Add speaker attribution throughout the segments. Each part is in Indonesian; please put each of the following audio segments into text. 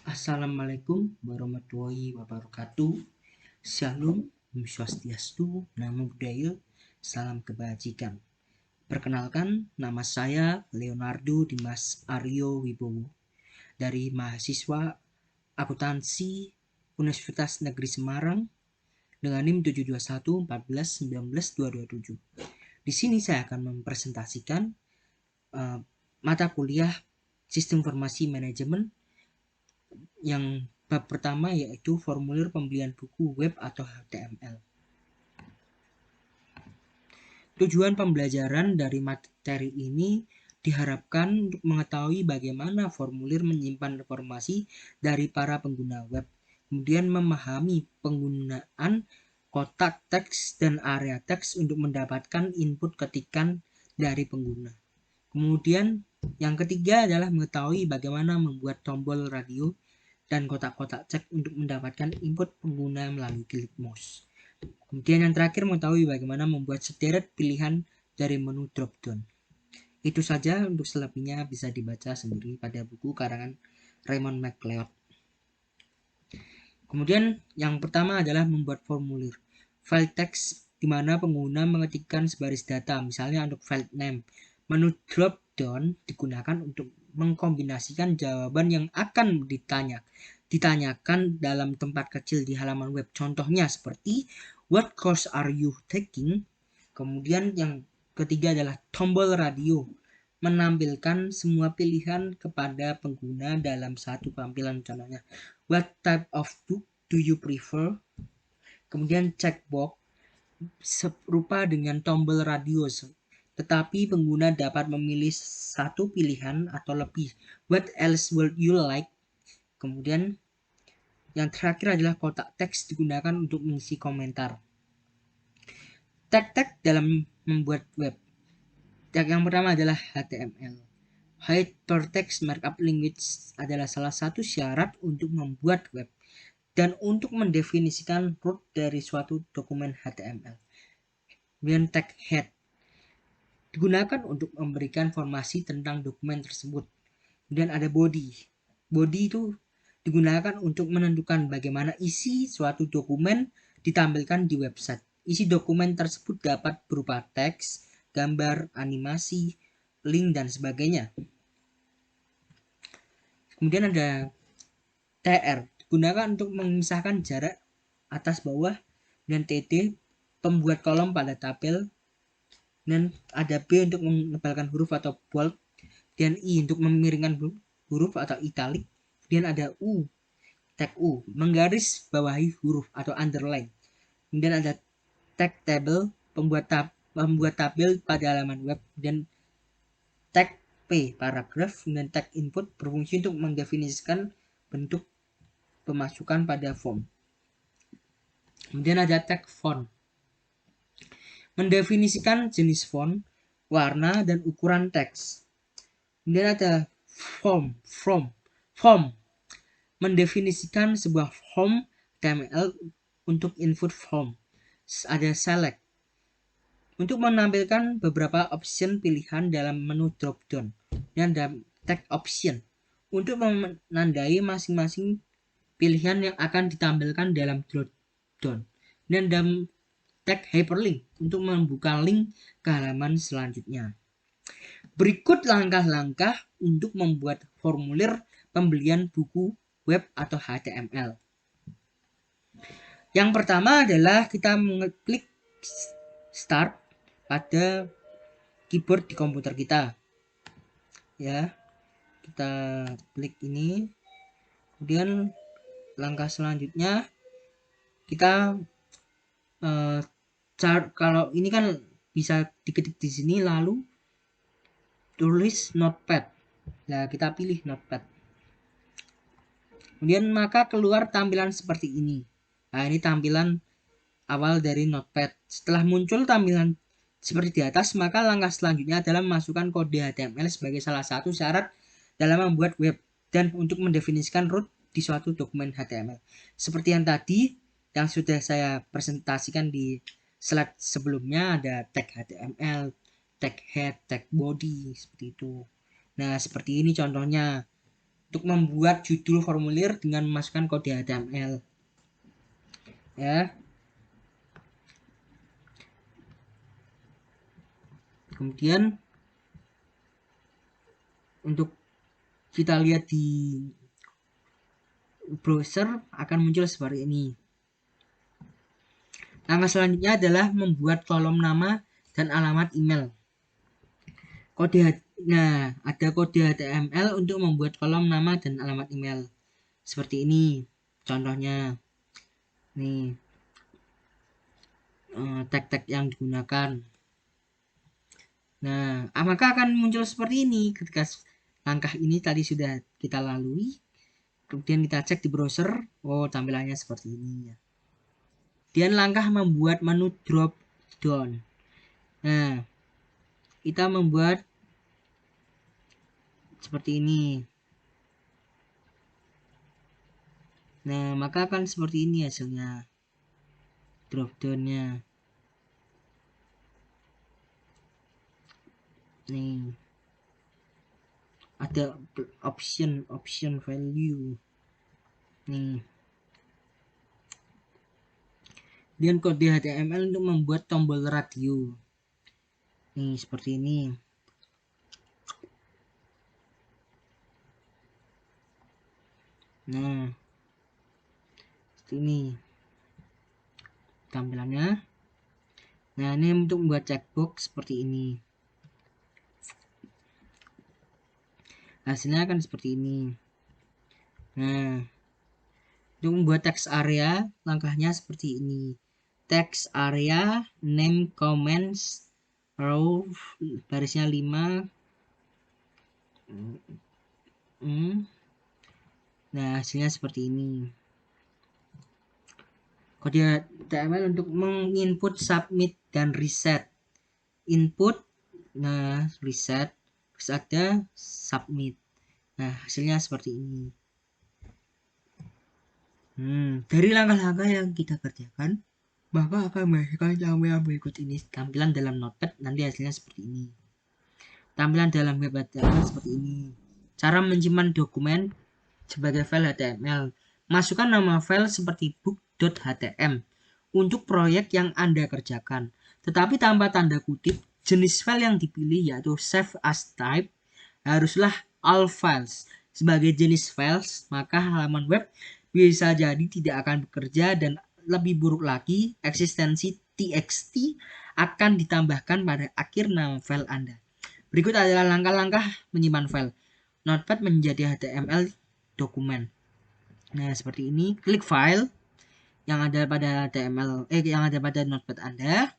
Speaker 1: Assalamualaikum warahmatullahi wabarakatuh. Shalom, Om Swastiastu, Namo Buddhaya, salam kebajikan. Perkenalkan, nama saya Leonardo Dimas Aryo Wibowo dari mahasiswa akuntansi Universitas Negeri Semarang dengan NIM 721 14 19 227. Di sini saya akan mempresentasikan mata kuliah Sistem Informasi Manajemen yang bab pertama yaitu formulir pembelian buku web atau HTML. Tujuan pembelajaran dari materi ini diharapkan untuk mengetahui bagaimana formulir menyimpan informasi dari para pengguna web, kemudian memahami penggunaan kotak teks dan area teks untuk mendapatkan input ketikan dari pengguna. Kemudian yang ketiga adalah mengetahui bagaimana membuat tombol radio dan kotak-kotak cek untuk mendapatkan input pengguna melalui klik mouse. Kemudian yang terakhir mengetahui bagaimana membuat sederet pilihan dari menu drop-down. Itu saja, untuk selebihnya bisa dibaca sendiri pada buku karangan Raymond McLeod. Kemudian yang pertama adalah membuat formulir. File text di mana pengguna mengetikkan sebaris data, misalnya untuk file name. Menu drop-down digunakan untuk mengkombinasikan jawaban yang akan ditanyakan dalam tempat kecil di halaman web. Contohnya seperti what course are you taking? Kemudian yang ketiga adalah tombol radio, menampilkan semua pilihan kepada pengguna dalam satu tampilan. Contohnya what type of book do you prefer? Kemudian checkbox serupa dengan tombol radio, tetapi pengguna dapat memilih satu pilihan atau lebih. What else would you like? Kemudian yang terakhir adalah kotak teks digunakan untuk mengisi komentar. Tag-tag dalam membuat web. Tag yang pertama adalah HTML. Hypertext Markup Language adalah salah satu syarat untuk membuat web dan untuk mendefinisikan root dari suatu dokumen HTML. Kemudian tag head digunakan untuk memberikan informasi tentang dokumen tersebut. Kemudian ada body. Body itu digunakan untuk menentukan bagaimana isi suatu dokumen ditampilkan di website. Isi dokumen tersebut dapat berupa teks, gambar, animasi, link, dan sebagainya. Kemudian ada TR, digunakan untuk memisahkan jarak atas bawah, dan TD pembuat kolom pada tabel, dan ada B untuk menebalkan huruf atau bold, dan I untuk memiringkan huruf atau italic, dan ada U, tag U, menggaris bawahi huruf atau underline. Kemudian ada tag table, pembuat tabel pada halaman web, dan tag P, paragraf, dan tag input berfungsi untuk mendefinisikan bentuk pemasukan pada form. Kemudian ada tag font, mendefinisikan jenis font, warna, dan ukuran teks. Kemudian ada form, mendefinisikan sebuah form HTML untuk input form. Ada select, untuk menampilkan beberapa option pilihan dalam menu drop-down. Dan ada tag option, untuk menandai masing-masing pilihan yang akan ditampilkan dalam drop-down. Dan ada tag hyperlink, untuk membuka link ke halaman selanjutnya. Berikut langkah-langkah untuk membuat formulir pembelian buku web atau HTML. Yang pertama adalah kita mengklik start pada keyboard di komputer kita. Ya, kita klik ini. Kemudian langkah selanjutnya kita kalau ini kan bisa diketik di sini lalu tulis notepad. Nah, kita pilih notepad. Kemudian maka keluar tampilan seperti ini. Nah, ini tampilan awal dari notepad. Setelah muncul tampilan seperti di atas, maka langkah selanjutnya adalah memasukkan kode HTML sebagai salah satu syarat dalam membuat web dan untuk mendefinisikan root di suatu dokumen HTML. Seperti yang tadi yang sudah saya presentasikan di slide sebelumnya, ada tag HTML, tag head, tag body, seperti itu. Nah, seperti ini contohnya. untuk membuat judul formulir dengan memasukkan kode HTML. Ya. Kemudian untuk kita lihat di browser akan muncul seperti ini. Langkah selanjutnya adalah membuat kolom nama dan alamat email. Ada kode HTML untuk membuat kolom nama dan alamat email. Seperti ini contohnya. Nih, tag-tag yang digunakan. Nah, maka akan muncul seperti ini ketika langkah ini tadi sudah kita lalui. Kemudian kita cek di browser, oh tampilannya seperti ini. Kemudian langkah membuat menu drop down. Nah, kita membuat seperti ini. Nah, maka akan seperti ini hasilnya. Drop down-nya. Nih. Ada option value. Nih. Dan kode HTML untuk membuat tombol radio. Nih, seperti ini. Nah, seperti ini tampilannya. Nah, ini untuk membuat checkbox seperti ini. Hasilnya akan seperti ini. Nah, untuk membuat text area, langkahnya seperti ini. Text area, name, comments, row, barisnya 5. Nah, hasilnya seperti ini. Kode HTML untuk menginput, submit, dan reset. Input, nah reset, terus ada submit. Nah, hasilnya seperti ini. Dari langkah-langkah yang kita kerjakan, maka akan menghasilkan tampilan berikut ini. Tampilan dalam Notepad nanti hasilnya seperti ini. Tampilan dalam web HTML seperti ini. Cara menyimpan dokumen sebagai file HTML. Masukkan nama file seperti book.htm untuk proyek yang Anda kerjakan. Tetapi tanpa tanda kutip, jenis file yang dipilih yaitu save as type haruslah all files. Sebagai jenis files, maka halaman web bisa jadi tidak akan bekerja dan lebih buruk lagi, eksistensi txt akan ditambahkan pada akhir nama file Anda. Berikut adalah langkah-langkah menyimpan file. Notepad menjadi HTML dokumen. Nah, seperti ini. Klik file yang ada pada HTML, yang ada pada Notepad Anda.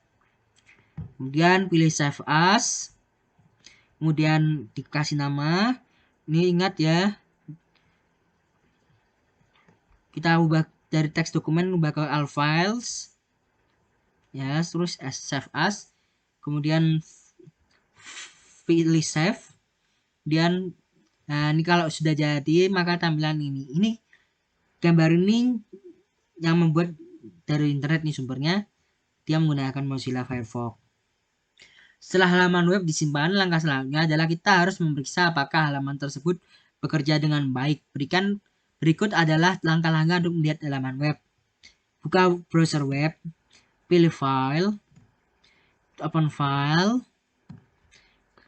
Speaker 1: Kemudian pilih save as. Kemudian dikasih nama. Ini ingat ya. Kita ubah dari teks dokumen ubah ke all files. Ya, terus save as. Kemudian pilih save. Kemudian nah, ini kalau sudah jadi maka tampilan ini. Ini gambar ini yang membuat dari internet nih sumbernya. Dia menggunakan Mozilla Firefox. Setelah halaman web disimpan, langkah selanjutnya adalah kita harus memeriksa apakah halaman tersebut bekerja dengan baik. Berikut adalah langkah-langkah untuk melihat halaman web. Buka browser web, pilih file, open file,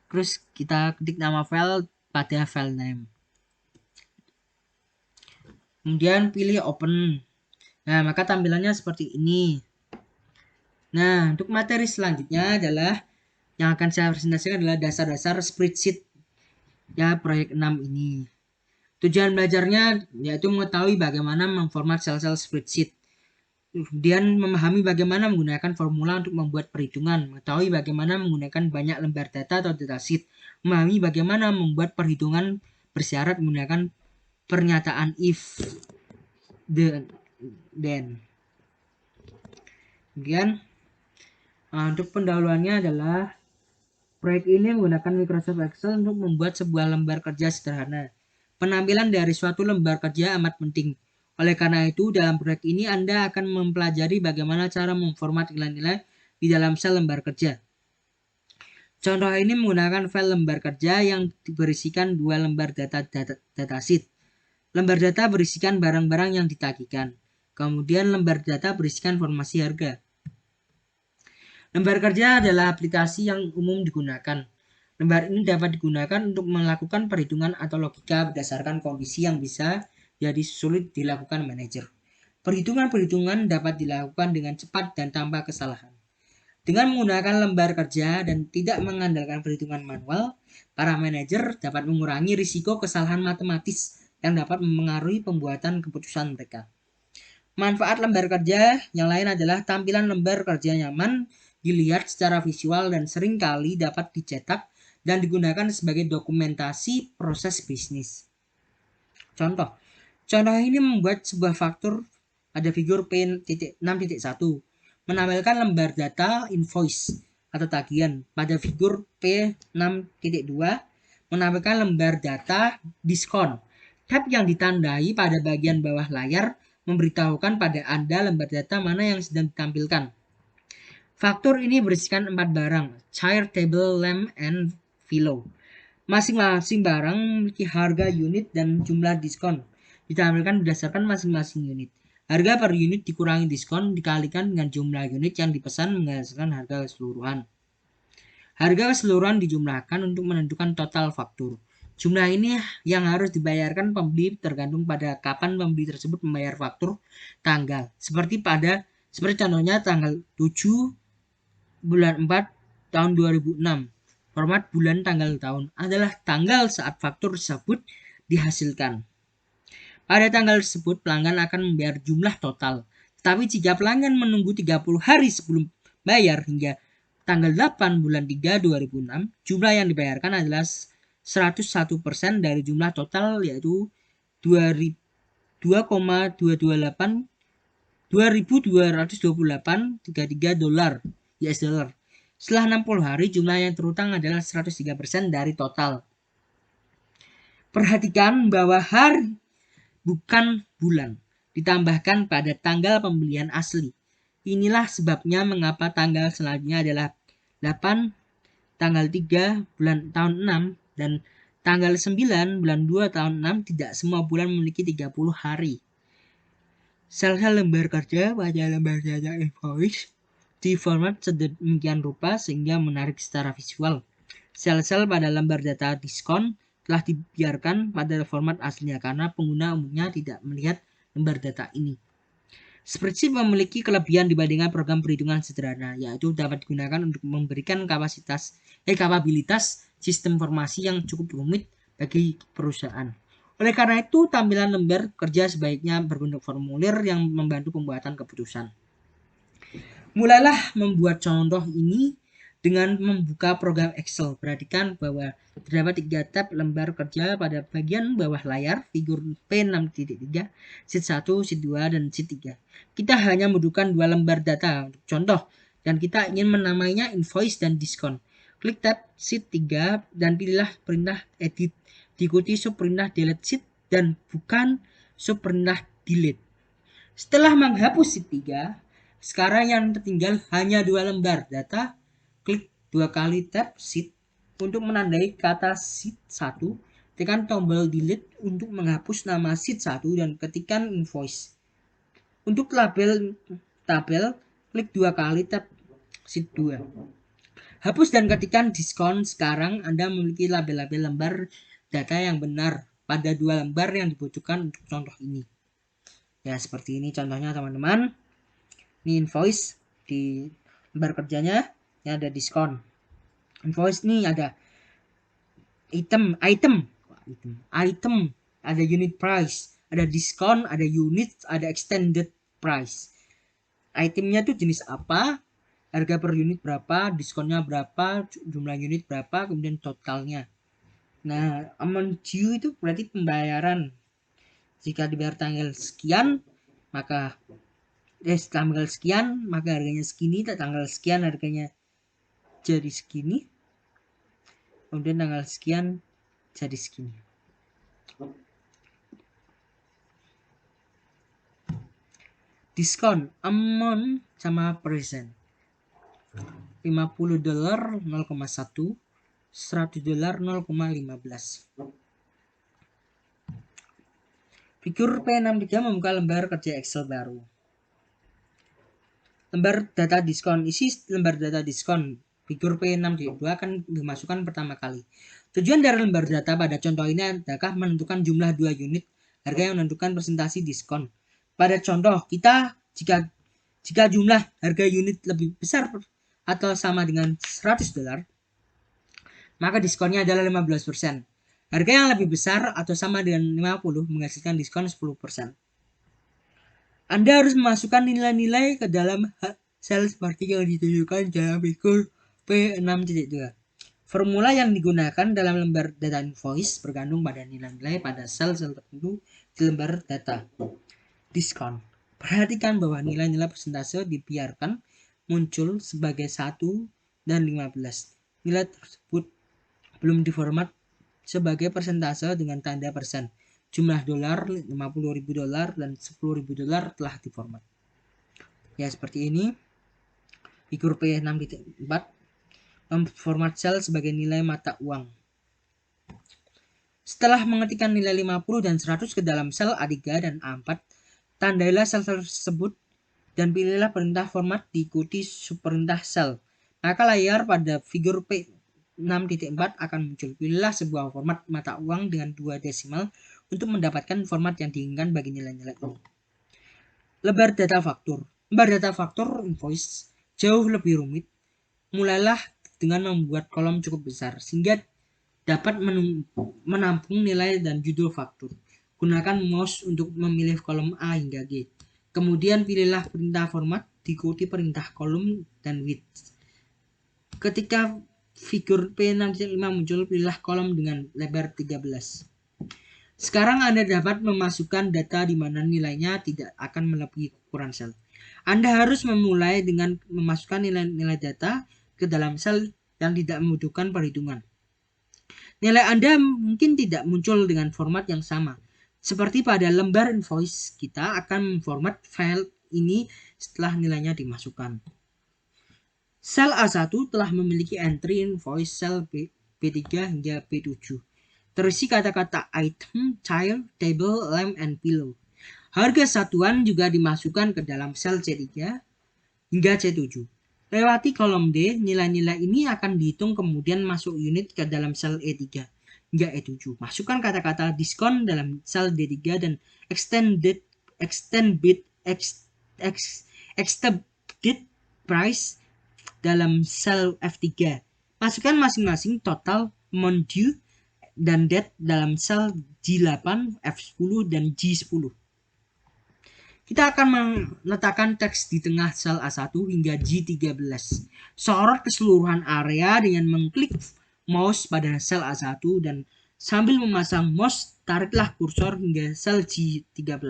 Speaker 1: terus kita ketik nama file pada file name. Kemudian pilih open. Nah, maka tampilannya seperti ini. Nah, untuk materi selanjutnya adalah yang akan saya presentasikan adalah dasar-dasar spreadsheet ya proyek 6 ini. Tujuan belajarnya yaitu mengetahui bagaimana memformat sel-sel spreadsheet. Kemudian memahami bagaimana menggunakan formula untuk membuat perhitungan, mengetahui bagaimana menggunakan banyak lembar data atau datasheet, memahami bagaimana membuat perhitungan bersyarat menggunakan pernyataan if, then. Kemudian untuk pendahuluannya adalah proyek ini menggunakan Microsoft Excel untuk membuat sebuah lembar kerja sederhana. Penampilan dari suatu lembar kerja amat penting. Oleh karena itu, dalam proyek ini Anda akan mempelajari bagaimana cara memformat nilai-nilai di dalam sel lembar kerja. Contoh ini menggunakan file lembar kerja yang berisikan 2 lembar datasheet. Lembar data berisikan barang-barang yang ditagihkan. Kemudian lembar data berisikan informasi harga. Lembar kerja adalah aplikasi yang umum digunakan. Lembar ini dapat digunakan untuk melakukan perhitungan atau logika berdasarkan kondisi yang bisa jadi sulit dilakukan manajer. Perhitungan-perhitungan dapat dilakukan dengan cepat dan tanpa kesalahan. Dengan menggunakan lembar kerja dan tidak mengandalkan perhitungan manual, para manajer dapat mengurangi risiko kesalahan matematis yang dapat mempengaruhi pembuatan keputusan mereka. Manfaat lembar kerja yang lain adalah tampilan lembar kerja nyaman, dilihat secara visual dan seringkali dapat dicetak dan digunakan sebagai dokumentasi proses bisnis. Contoh ini membuat sebuah faktur pada figur P6.1 menampilkan lembar data invoice atau tagihan. Pada figur P6.2 menampilkan lembar data diskon. Tab yang ditandai pada bagian bawah layar memberitahukan pada Anda lembar data mana yang sedang ditampilkan. Faktur ini berisikan 4 barang, chair, table, lamp, and pillow. Masing-masing barang memiliki harga unit dan jumlah diskon. Ditampilkan berdasarkan masing-masing unit. Harga per unit dikurangi diskon dikalikan dengan jumlah unit yang dipesan menghasilkan harga keseluruhan. Harga keseluruhan dijumlahkan untuk menentukan total faktur. Jumlah ini yang harus dibayarkan pembeli tergantung pada kapan pembeli tersebut membayar faktur tanggal. Seperti contohnya tanggal 7 bulan 4 tahun 2006. Format bulan tanggal tahun adalah tanggal saat faktur tersebut dihasilkan. Pada tanggal tersebut pelanggan akan membayar jumlah total. Tetapi jika pelanggan menunggu 30 hari sebelum bayar hingga tanggal 8 bulan 3 2006, jumlah yang dibayarkan adalah 101% dari jumlah total, yaitu 2.228.33 dolar US dollar. Setelah 60 hari, jumlah yang terutang adalah 103% dari total. Perhatikan bahwa hari bukan bulan ditambahkan pada tanggal pembelian asli. Inilah sebabnya mengapa tanggal selanjutnya adalah 8, tanggal 3 bulan tahun 6, dan tanggal 9 bulan 2 tahun 6. Tidak semua bulan memiliki 30 hari. Sel-sel lembar kerja pada lembar data invoice diformat sedemikian rupa sehingga menarik secara visual. Sel-sel pada lembar data diskon telah dibiarkan pada format aslinya karena pengguna umumnya tidak melihat lembar data ini. Spreadsheet memiliki kelebihan dibandingkan program perhitungan sederhana, yaitu dapat digunakan untuk memberikan kapabilitas sistem informasi yang cukup rumit bagi perusahaan. Oleh karena itu, tampilan lembar kerja sebaiknya berbentuk formulir yang membantu pembuatan keputusan. Mulailah membuat contoh ini dengan membuka program Excel. Perhatikan bahwa terdapat 3 tab lembar kerja pada bagian bawah layar, figur P6.3, sheet 1, sheet 2, dan sheet 3. Kita hanya membutuhkan 2 lembar data untuk contoh, dan kita ingin menamainya invoice dan diskon. Klik tab sheet 3 dan pilihlah perintah edit. Diikuti subperintah delete sheet dan bukan subperintah delete. Setelah menghapus sheet 3, sekarang yang tertinggal hanya 2 lembar data. Klik 2 kali tab sheet untuk menandai kata sheet 1. Tekan tombol delete untuk menghapus nama sheet 1 dan ketikkan invoice. Untuk label tabel, klik 2 kali tab sheet 2. Hapus dan ketikkan diskon. Sekarang Anda memiliki label-label lembar data yang benar pada 2 lembar yang dibutuhkan untuk contoh ini. Ya, seperti ini contohnya teman-teman. Ini invoice, di lembar kerjanya ini ada diskon. Invoice ini ada item, ada unit price, ada diskon, ada unit, ada extended price. Itemnya tuh jenis apa, harga per unit berapa, diskonnya berapa, jumlah unit berapa, kemudian totalnya. Nah, amount due itu berarti pembayaran. Jika dibayar tanggal sekian, maka tanggal sekian maka harganya segini, tanggal sekian harganya jadi segini, kemudian tanggal sekian jadi segini. Diskon amount sama persen. $50 0,1, $100 0,15. Figur P63 membuka lembar kerja Excel baru. Lembar data diskon. Isi lembar data diskon figur P62 akan dimasukkan pertama kali. Tujuan dari lembar data pada contoh ini adalah menentukan jumlah 2 unit harga yang menentukan presentasi diskon. Pada contoh kita jika jumlah harga unit lebih besar atau sama dengan $100, maka diskonnya adalah 15%. Harga yang lebih besar atau sama dengan 50 menghasilkan diskon 10%. Anda harus memasukkan nilai-nilai ke dalam sel seperti yang ditunjukkan dalam figur P6.2. Formula yang digunakan dalam lembar data invoice bergantung pada nilai-nilai pada sel-sel tertentu di lembar data diskon. Perhatikan bahwa nilai-nilai persentase dibiarkan muncul sebagai 1 dan 15. Nilai tersebut belum diformat sebagai persentase dengan tanda persen. Jumlah dolar, $50.000 dan $10.000 telah diformat. Ya, seperti ini. Figur P6.4 memformat sel sebagai nilai mata uang. Setelah mengetikkan nilai 50 dan 100 ke dalam sel A3 dan A4, tandailah sel tersebut dan pilihlah perintah format diikuti subperintah sel. Maka layar pada figur P6.4 akan muncul. Pilihlah sebuah format mata uang dengan 2 desimal untuk mendapatkan format yang diinginkan bagi nilai-nilai ini. Lembar data faktur. Lembar data faktur invoice jauh lebih rumit. Mulailah dengan membuat kolom cukup besar sehingga dapat menampung nilai dan judul faktur. Gunakan mouse untuk memilih kolom A hingga G. Kemudian pilihlah perintah format diikuti perintah kolom dan width. Ketika figur P6.5 muncul, pilihlah kolom dengan lebar 13. Sekarang Anda dapat memasukkan data di mana nilainya tidak akan melebihi ukuran sel. Anda harus memulai dengan memasukkan nilai-nilai data ke dalam sel yang tidak membutuhkan perhitungan. Nilai Anda mungkin tidak muncul dengan format yang sama. Seperti pada lembar invoice, kita akan memformat file ini setelah nilainya dimasukkan. Sel A1 telah memiliki entry invoice sel B3 hingga B7. Terisi kata-kata item, child, table, lamp, and pillow. Harga satuan juga dimasukkan ke dalam sel C3 hingga C7. Lewati kolom D, nilai-nilai ini akan dihitung kemudian masuk unit ke dalam sel E3 hingga E7. Masukkan kata-kata diskon dalam sel D3 dan extended price dalam sel F3. Masukkan masing-masing total, amount due, dan date dalam sel G8, F10, dan G10. Kita akan meletakkan teks di tengah sel A1 hingga G13. Sorot keseluruhan area dengan mengklik mouse pada sel A1 dan sambil memasang mouse, tariklah kursor hingga sel G13.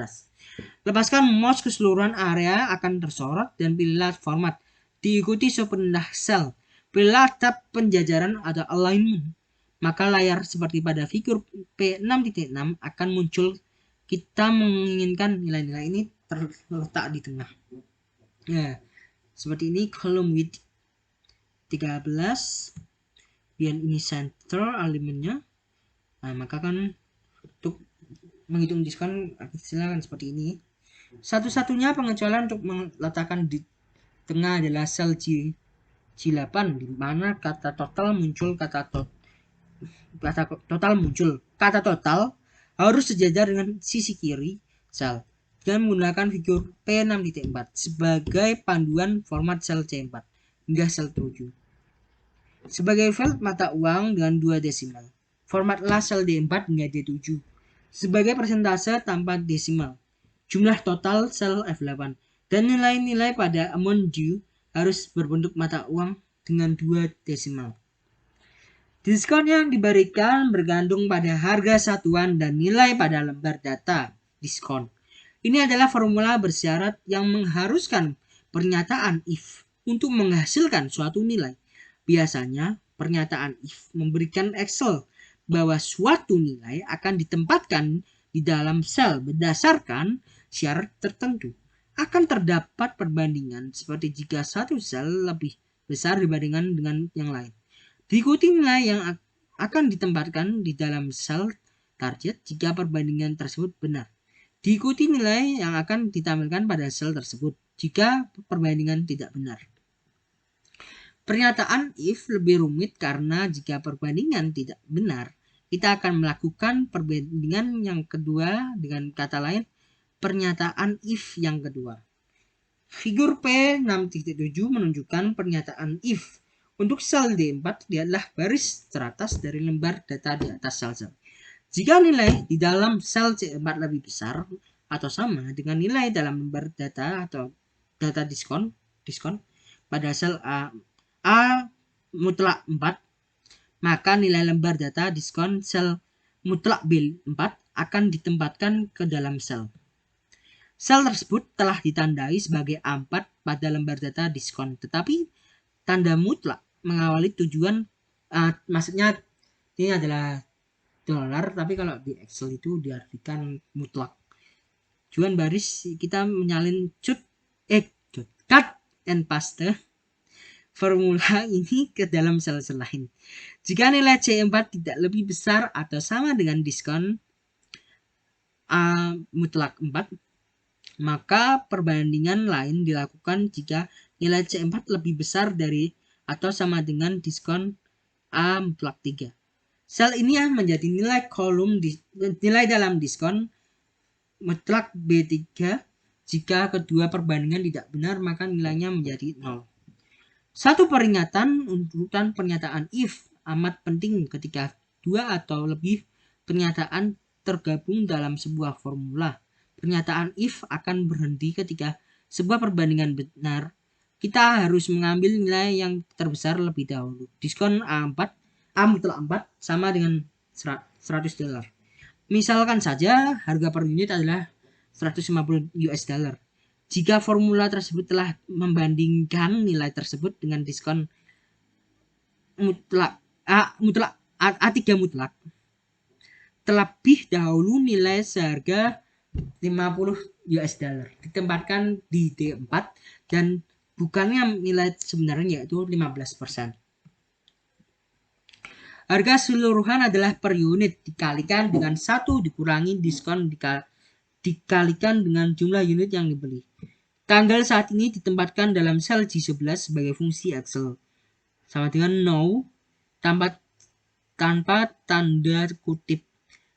Speaker 1: Lepaskan mouse, keseluruhan area akan tersorot dan pilihlah format. Diikuti subperintah sel. Pilihlah tab penjajaran atau alignment. Maka layar seperti pada figur P6.6 akan muncul. Kita menginginkan nilai-nilai ini terletak di tengah. Ya, seperti ini kolom width 13. Dan ini center elemennya. Nah, maka kan untuk menghitung diskon silakan seperti ini. Satu-satunya pengecualian untuk meletakkan di tengah adalah sel G8 di mana kata total muncul. Kata total harus sejajar dengan sisi kiri sel dengan menggunakan figur P6.4 sebagai panduan format sel C4 hingga sel 7. Sebagai file mata uang dengan 2 desimal, formatlah sel D4 hingga D7 sebagai persentase tanpa desimal. Jumlah total sel F8 dan nilai-nilai pada amount due harus berbentuk mata uang dengan 2 desimal. Diskon yang diberikan bergantung pada harga satuan dan nilai pada lembar data diskon. Ini adalah formula bersyarat yang mengharuskan pernyataan if untuk menghasilkan suatu nilai. Biasanya, pernyataan if memberikan Excel bahwa suatu nilai akan ditempatkan di dalam sel berdasarkan syarat tertentu. Akan terdapat perbandingan seperti jika satu sel lebih besar dibandingkan dengan yang lain. Diikuti nilai yang akan ditempatkan di dalam sel target jika perbandingan tersebut benar. Diikuti nilai yang akan ditampilkan pada sel tersebut jika perbandingan tidak benar. Pernyataan if lebih rumit karena jika perbandingan tidak benar, kita akan melakukan perbandingan yang kedua, dengan kata lain pernyataan if yang kedua. Figur P6.7 menunjukkan pernyataan if. Untuk sel D4 adalah baris teratas dari lembar data di atas sel-sel. Jika nilai di dalam sel C4 lebih besar atau sama dengan nilai dalam lembar data atau data diskon pada sel A mutlak 4, maka nilai lembar data diskon sel mutlak B4 akan ditempatkan ke dalam sel. Sel tersebut telah ditandai sebagai A4 pada lembar data diskon, tetapi tanda mutlak mengawali tujuan, maksudnya ini adalah dolar, tapi kalau di Excel itu diartikan mutlak. Tujuan baris kita menyalin cut and paste formula ini ke dalam sel-sel lain. Jika nilai C4 tidak lebih besar atau sama dengan diskon A mutlak 4, maka perbandingan lain dilakukan jika nilai C4 lebih besar dari atau sama dengan diskon A mutlak 3. Sel ini menjadi nilai kolom nilai dalam diskon mutlak B3. Jika kedua perbandingan tidak benar, maka nilainya menjadi 0. Satu peringatan, urutan pernyataan if amat penting ketika dua atau lebih pernyataan tergabung dalam sebuah formula. Pernyataan if akan berhenti ketika sebuah perbandingan benar. Kita harus mengambil nilai yang terbesar lebih dahulu. Diskon A mutlak 4 sama dengan $100. Misalkan saja harga per unit adalah $150. Jika formula tersebut telah membandingkan nilai tersebut dengan diskon mutlak A3 mutlak, terlebih dahulu nilai seharga $50 ditempatkan di D4 dan bukannya nilai sebenarnya yaitu 15%. Harga keseluruhan adalah per unit dikalikan dengan 1 dikurangi diskon dikalikan dengan jumlah unit yang dibeli. Tanggal saat ini ditempatkan dalam sel G11 sebagai fungsi Excel. Sama dengan no tanpa tanda kutip.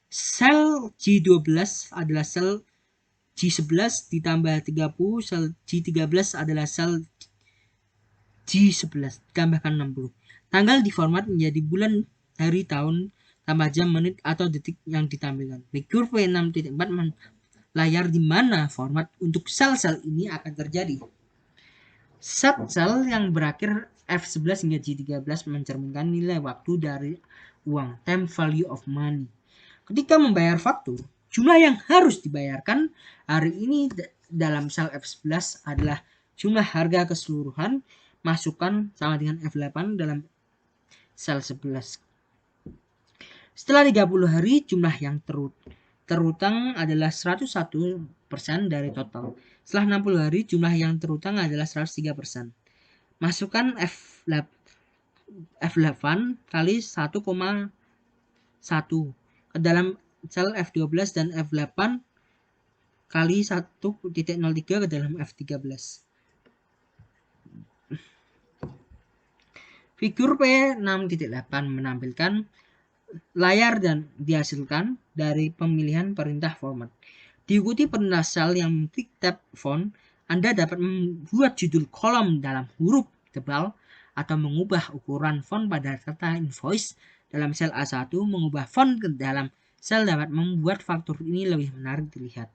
Speaker 1: Sel G12 adalah sel G11 ditambah 30, sel G13 adalah sel G11 ditambahkan 60. Tanggal diformat menjadi bulan, hari, tahun, tambah jam, menit, atau detik yang ditampilkan. Figur P6.4 layar di mana format untuk sel-sel ini akan terjadi. Set sel yang berakhir F11 hingga G13 mencerminkan nilai waktu dari uang, time value of money. Ketika membayar faktur, jumlah yang harus dibayarkan hari ini dalam sel F11 adalah jumlah harga keseluruhan masukan sama dengan F8 dalam sel 11. Setelah 30 hari, jumlah yang terutang adalah 101% dari total. Setelah 60 hari, jumlah yang terutang adalah 103%. Masukkan F8 kali 1,1 ke dalam sel F12 dan F8 kali 1.03 ke dalam F13. Figur P6.8 menampilkan layar dan dihasilkan dari pemilihan perintah format. Diikuti perintah sel yang memiliki tab font, Anda dapat membuat judul kolom dalam huruf tebal atau mengubah ukuran font pada kata invoice dalam sel A1. Mengubah font ke dalam sel dapat membuat faktur ini lebih menarik dilihat.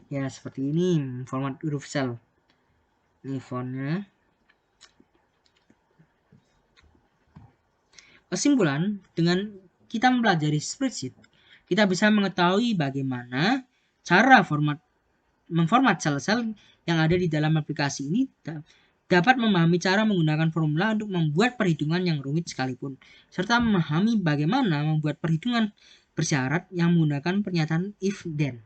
Speaker 1: Ya, seperti ini format huruf sel. Ini fontnya. Kesimpulan, dengan kita mempelajari spreadsheet, kita bisa mengetahui bagaimana cara memformat sel-sel yang ada di dalam aplikasi ini, dapat memahami cara menggunakan formula untuk membuat perhitungan yang rumit sekalipun, serta memahami bagaimana membuat perhitungan bersyarat yang menggunakan pernyataan if then.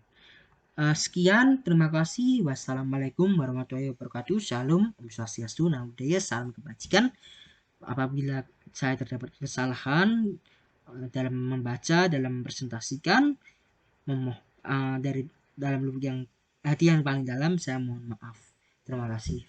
Speaker 1: Sekian, terima kasih. Wassalamualaikum warahmatullahi wabarakatuh. Shalom, Om Swastiastu, Namo Buddhaya, salam kebajikan. Apabila saya terdapat kesalahan dalam membaca, dalam mempresentasikan, dari dalam lubuk yang hati yang paling dalam, saya mohon maaf. Terima kasih.